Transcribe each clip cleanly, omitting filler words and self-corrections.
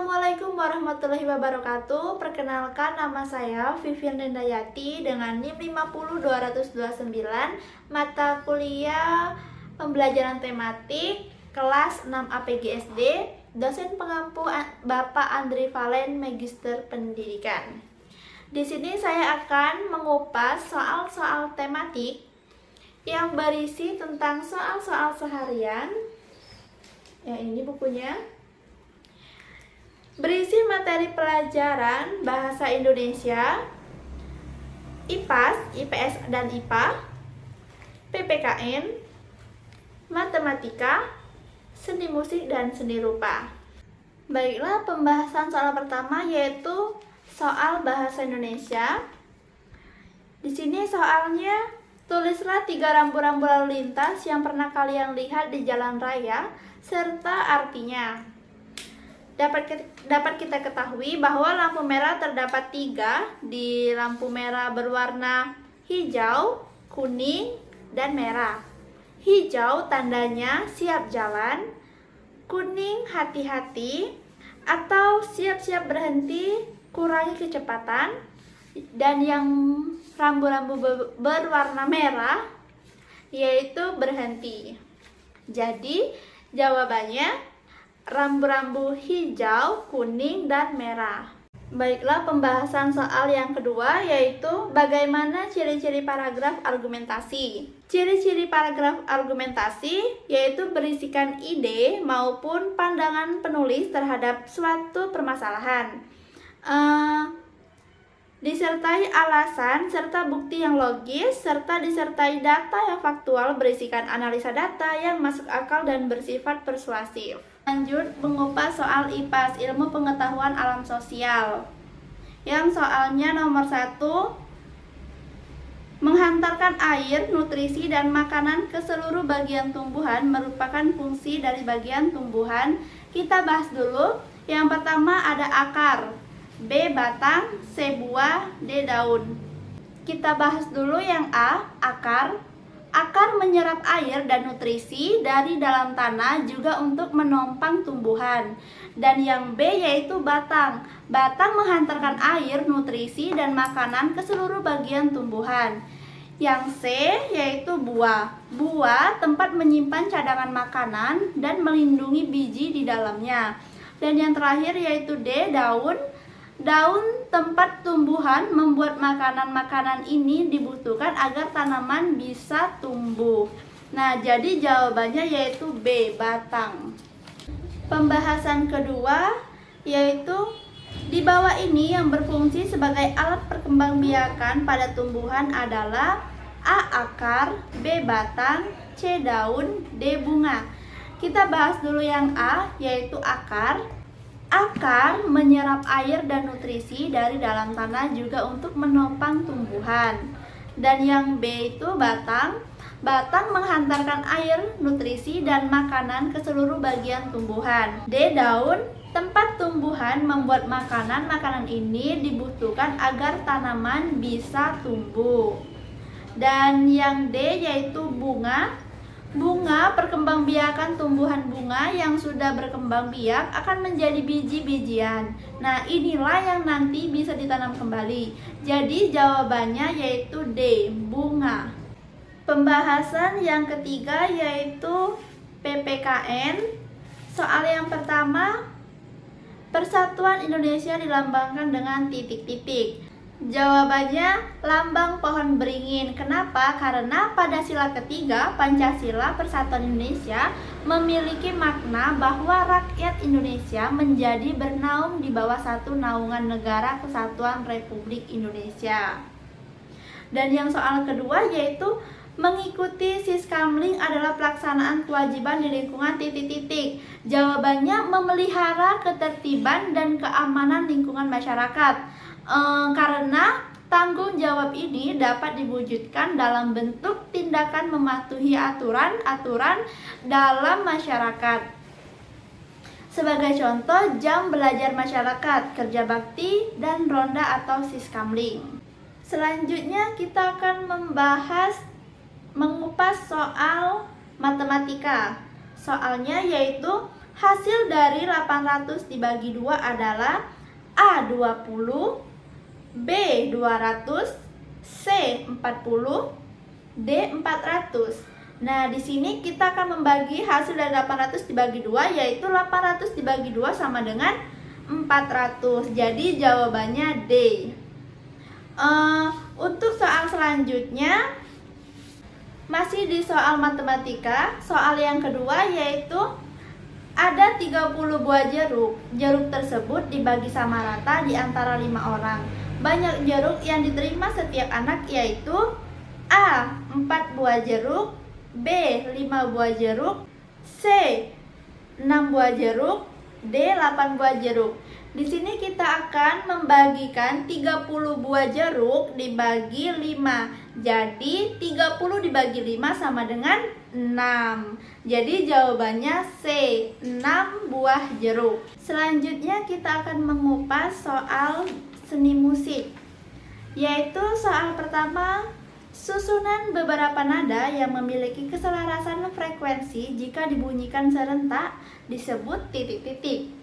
Assalamualaikum warahmatullahi wabarakatuh. Perkenalkan, nama saya Vivian Dendayati dengan NIM 50229, mata kuliah pembelajaran tematik kelas 6 APGSD, dosen pengampu Bapak Andri Valen, Magister Pendidikan. Di sini saya akan mengupas soal-soal tematik yang berisi tentang soal-soal seharian. Ya, ini bukunya. Berisi materi pelajaran bahasa Indonesia, IPAS, IPS dan IPA, PPKN, matematika, seni musik dan seni rupa. Baiklah, pembahasan soal pertama yaitu soal bahasa Indonesia. Di sini soalnya, tulislah 3 rambu-rambu lalu lintas yang pernah kalian lihat di jalan raya serta artinya. Dapat kita ketahui bahwa lampu merah terdapat 3. Di lampu merah berwarna hijau, kuning, dan merah. Hijau tandanya siap jalan, kuning hati-hati atau siap-siap berhenti, kurangi kecepatan, dan yang rambu-rambu berwarna merah yaitu berhenti. Jadi jawabannya rambu-rambu hijau, kuning, dan merah. Baiklah, pembahasan soal yang kedua yaitu bagaimana ciri-ciri paragraf argumentasi. Ciri-ciri paragraf argumentasi yaitu berisikan ide maupun pandangan penulis terhadap suatu permasalahan. Disertai alasan serta bukti yang logis, serta disertai data yang faktual berisikan analisa data yang masuk akal dan bersifat persuasif. Lanjut mengupas soal IPAS, ilmu pengetahuan alam sosial. Yang soalnya nomor 1, menghantarkan air, nutrisi, dan makanan ke seluruh bagian tumbuhan merupakan fungsi dari bagian tumbuhan. Kita bahas dulu. Yang pertama ada akar, B batang, C buah, D daun. Kita bahas dulu yang A, akar. Akar menyerap air dan nutrisi dari dalam tanah juga untuk menopang tumbuhan. Dan yang B yaitu batang. Batang menghantarkan air, nutrisi, dan makanan ke seluruh bagian tumbuhan. Yang C yaitu buah. Buah tempat menyimpan cadangan makanan dan melindungi biji di dalamnya. Dan yang terakhir yaitu D, daun. Daun tempat tumbuhan membuat makanan-makanan ini dibutuhkan agar tanaman bisa tumbuh. Nah, jadi jawabannya yaitu B, batang. Pembahasan kedua yaitu di bawah ini yang berfungsi sebagai alat perkembangbiakan pada tumbuhan adalah A, akar, B, batang, C, daun, D, bunga. Kita bahas dulu yang A, yaitu akar. Akar menyerap air dan nutrisi dari dalam tanah juga untuk menopang tumbuhan. Dan yang B itu batang. Batang menghantarkan air, nutrisi, dan makanan ke seluruh bagian tumbuhan. D, daun. Tempat tumbuhan membuat makanan ini dibutuhkan agar tanaman bisa tumbuh. Dan yang D yaitu bunga. Bunga perkembangbiakan tumbuhan bunga yang sudah berkembang biak akan menjadi biji-bijian. Nah, inilah yang nanti bisa ditanam kembali. Jadi jawabannya yaitu D, bunga. Pembahasan yang ketiga yaitu PPKN. Soal yang pertama, Persatuan Indonesia dilambangkan dengan titik-titik. Jawabannya lambang pohon beringin. Kenapa? Karena pada sila ketiga Pancasila Persatuan Indonesia memiliki makna bahwa rakyat Indonesia menjadi bernaung di bawah satu naungan negara kesatuan Republik Indonesia. Dan yang soal kedua yaitu mengikuti Siskamling adalah pelaksanaan kewajiban di lingkungan titik-titik. Jawabannya memelihara ketertiban dan keamanan lingkungan masyarakat. Karena tanggung jawab ini dapat diwujudkan dalam bentuk tindakan mematuhi aturan-aturan dalam masyarakat. Sebagai contoh, jam belajar masyarakat, kerja bakti, dan ronda atau Siskamling. Selanjutnya kita akan mengupas soal matematika. Soalnya yaitu Hasil dari 800 dibagi 2 adalah A 20, B 200, C 40, D 400. Nah, di sini kita akan membagi hasil dari 800 dibagi 2, yaitu 800 dibagi 2 sama dengan 400. Jadi jawabannya D. Untuk soal selanjutnya masih di soal matematika, soal yang kedua yaitu ada 30 buah jeruk. Jeruk tersebut dibagi sama rata di antara 5 orang. Banyak jeruk yang diterima setiap anak yaitu A 4 buah jeruk, B 5 buah jeruk, C 6 buah jeruk, D 8 buah jeruk. Di sini kita akan membagikan 30 buah jeruk dibagi 5. Jadi 30 dibagi 5 sama dengan 6. Jadi jawabannya C, 6 buah jeruk. Selanjutnya kita akan mengupas soal seni musik. Yaitu soal pertama, susunan beberapa nada yang memiliki keselarasan frekuensi jika dibunyikan serentak disebut titik-titik.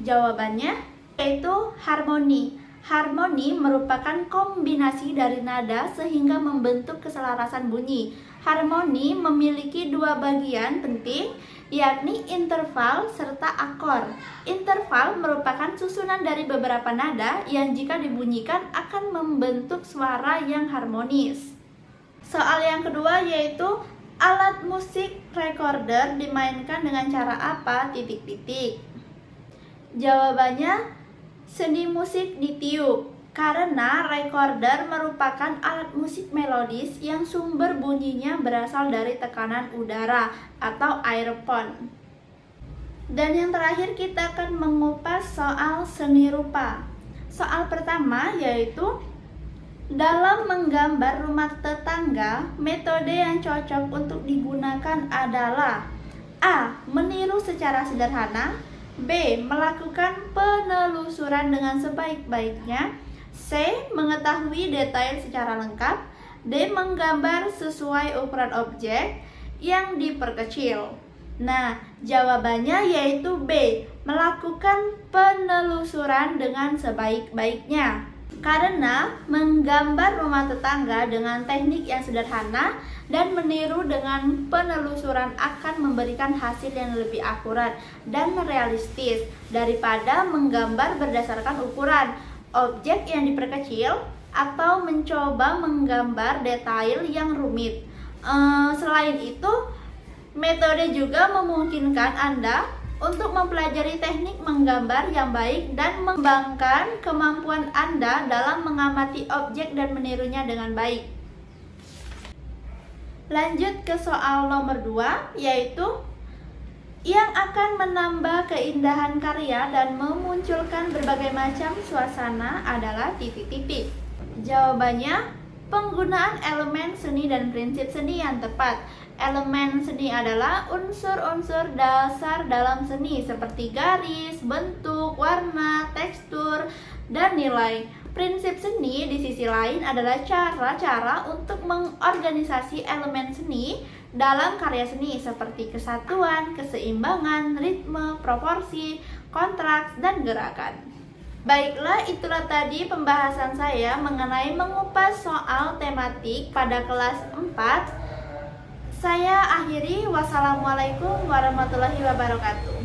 Jawabannya yaitu harmoni. Harmoni merupakan kombinasi dari nada sehingga membentuk keselarasan bunyi. Harmoni memiliki dua bagian penting, yakni interval serta akor. Interval merupakan susunan dari beberapa nada yang jika dibunyikan akan membentuk suara yang harmonis. Soal yang kedua yaitu alat musik recorder dimainkan dengan cara apa? Titik-titik. Jawabannya seni musik ditiup, karena recorder merupakan alat musik melodis yang sumber bunyinya berasal dari tekanan udara atau aeropon. Dan yang terakhir kita akan mengupas soal seni rupa. Soal pertama yaitu dalam menggambar rumah tetangga, metode yang cocok untuk digunakan adalah A. Meniru secara sederhana, B. Melakukan penelusuran dengan sebaik-baiknya, C. Mengetahui detail secara lengkap, D. Menggambar sesuai ukuran objek yang diperkecil. Nah, jawabannya yaitu B. Melakukan penelusuran dengan sebaik-baiknya. Karena menggambar rumah tetangga dengan teknik yang sederhana dan meniru dengan penelusuran akan memberikan hasil yang lebih akurat dan realistis daripada menggambar berdasarkan ukuran objek yang diperkecil atau mencoba menggambar detail yang rumit. Selain itu, metode juga memungkinkan Anda untuk mempelajari teknik menggambar yang baik dan mengembangkan kemampuan Anda dalam mengamati objek dan menirunya dengan baik. Lanjut ke soal nomor 2, yaitu yang akan menambah keindahan karya dan memunculkan berbagai macam suasana adalah titik-titik. Jawabannya, penggunaan elemen seni dan prinsip seni yang tepat. Elemen seni adalah unsur-unsur dasar dalam seni seperti garis, bentuk, warna, tekstur, dan nilai. Prinsip seni di sisi lain adalah cara-cara untuk mengorganisasi elemen seni dalam karya seni seperti kesatuan, keseimbangan, ritme, proporsi, kontras, dan gerakan. Baiklah, itulah tadi pembahasan saya mengenai mengupas soal tematik pada kelas 4. Saya akhiri, wassalamualaikum warahmatullahi wabarakatuh.